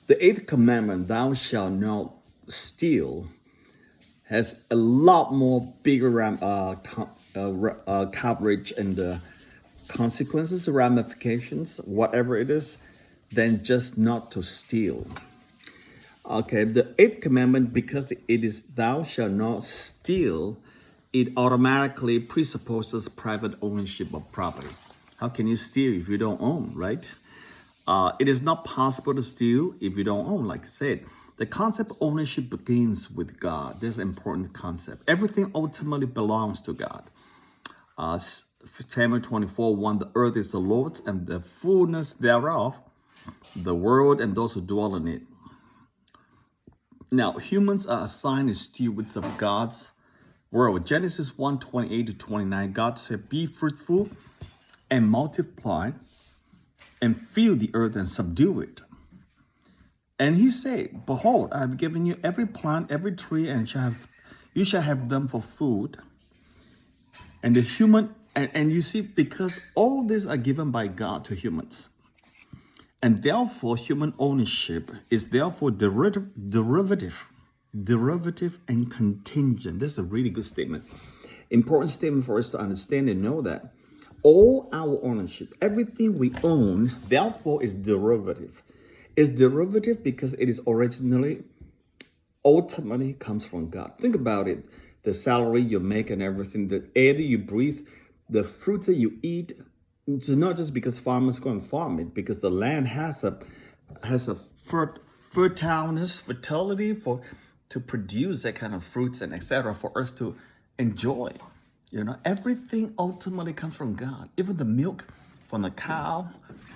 The eighth commandment, thou shalt not steal, has a lot more bigger coverage and consequences, ramifications, whatever it is, than just not to steal. Okay, the eighth commandment, because it is thou shalt not steal, it automatically presupposes private ownership of property. How can you steal if you don't own, right? It is not possible to steal if you don't own, like I said. The concept of ownership begins with God. This is an important concept. Everything ultimately belongs to God. Samuel 24:1, the earth is the Lord's and the fullness thereof, the world and those who dwell in it. Now, humans are assigned as stewards of God's world. Genesis 1:28-29, God said, be fruitful and multiply and fill the earth and subdue it. And he said, behold, I have given you every plant, every tree, and you shall have them for food. And the human, and you see, because all these are given by God to humans. And therefore, human ownership is therefore derivative and contingent. This is a really good statement. Important statement for us to understand and know that all our ownership, everything we own, therefore is derivative. It's derivative because it is ultimately comes from God. Think about it. The salary you make and everything, the air that you breathe, the fruits that you eat, it's not just because farmers go and farm it, because the land has a fertility to produce that kind of fruits and etc. for us to enjoy. Everything ultimately comes from God. Even the milk from the cow,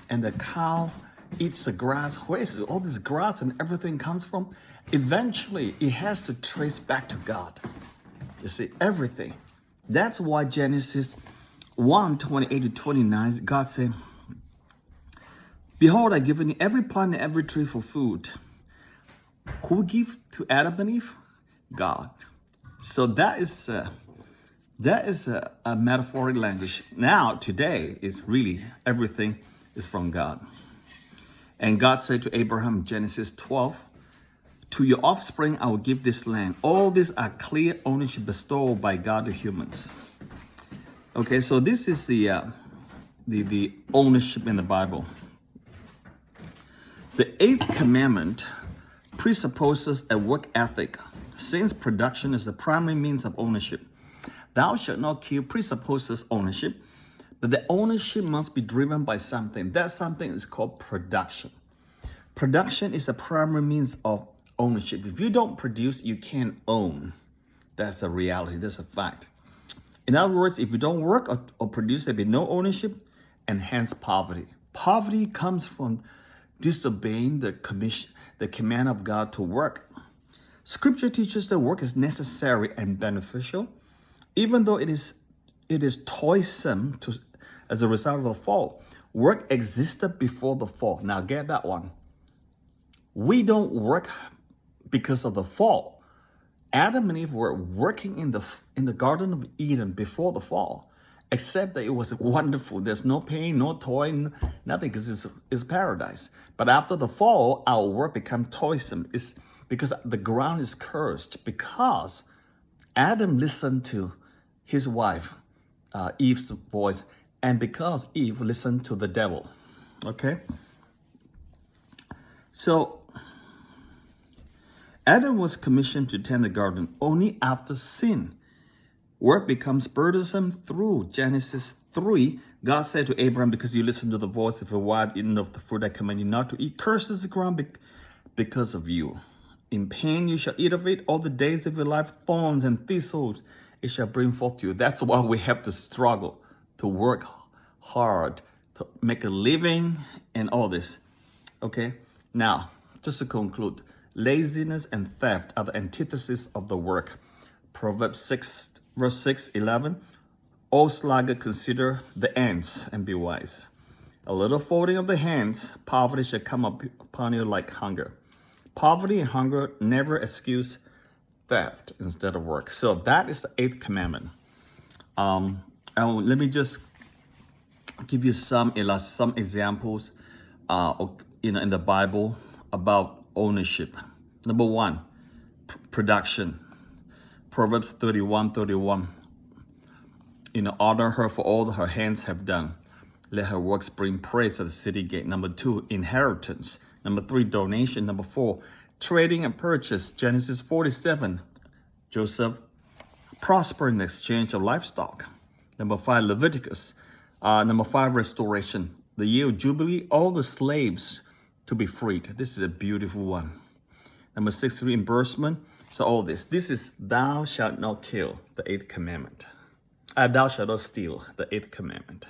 and the cow eats the grass. Where is all this grass and everything comes from? Eventually, it has to trace back to God. You see, everything. That's why Genesis 1:28-29, God said, behold, I've given you every plant and every tree for food. Who gave to Adam and Eve? God. So that is a metaphoric language. Now, today, is really everything is from God. And God said to Abraham, Genesis 12, to your offspring, I will give this land. All these are clear ownership bestowed by God to humans. Okay, so this is the ownership in the Bible. The eighth commandment presupposes a work ethic, since production is the primary means of ownership. Thou shalt not kill presupposes ownership, but the ownership must be driven by something. That something is called production. Production is a primary means of ownership. If you don't produce, you can't own. That's a reality. That's a fact. In other words, if you don't work or produce, there'll be no ownership and hence poverty. Poverty comes from disobeying the command of God to work. Scripture teaches that work is necessary and beneficial, even though it is toilsome as a result of the fall. Work existed before the fall. Now get that one. We don't work because of the fall. Adam and Eve were working in the Garden of Eden before the fall, except that it was wonderful. There's no pain, no toil, nothing, because it's paradise. But after the fall, our work became toilsome. It's because the ground is cursed, because Adam listened to his wife, Eve's voice, and because Eve listened to the devil. Okay? So, Adam was commissioned to tend the garden only after sin. Work becomes burdensome through Genesis 3. God said to Abraham, because you listened to the voice of your wife, eating of the fruit I command you not to eat, curses the ground because of you. In pain you shall eat of it all the days of your life, thorns and thistles it shall bring forth to you. That's why we have to struggle, to work hard, to make a living and all this. Okay? Now, just to conclude, laziness and theft are the antithesis of the work. Proverbs 6, verse 6, 11. O sluggard, consider the ants and be wise. A little folding of the hands, poverty shall come upon you like hunger. Poverty and hunger never excuse theft instead of work. So that is the eighth commandment. Let me just give you some examples, in the Bible about ownership. Number 1, production. Proverbs 31:31. Honor her for all that her hands have done. Let her works bring praise at the city gate. Number 2, inheritance. Number 3, donation. Number 4, trading and purchase. Genesis 47. Joseph prospered in exchange of livestock. Number 5, Leviticus. Number 5, restoration. The year of Jubilee, all the slaves to be freed. This is a beautiful one. Number 6, reimbursement. So all this. This is thou shalt not kill, the 8th commandment. Thou shalt not steal, the 8th commandment.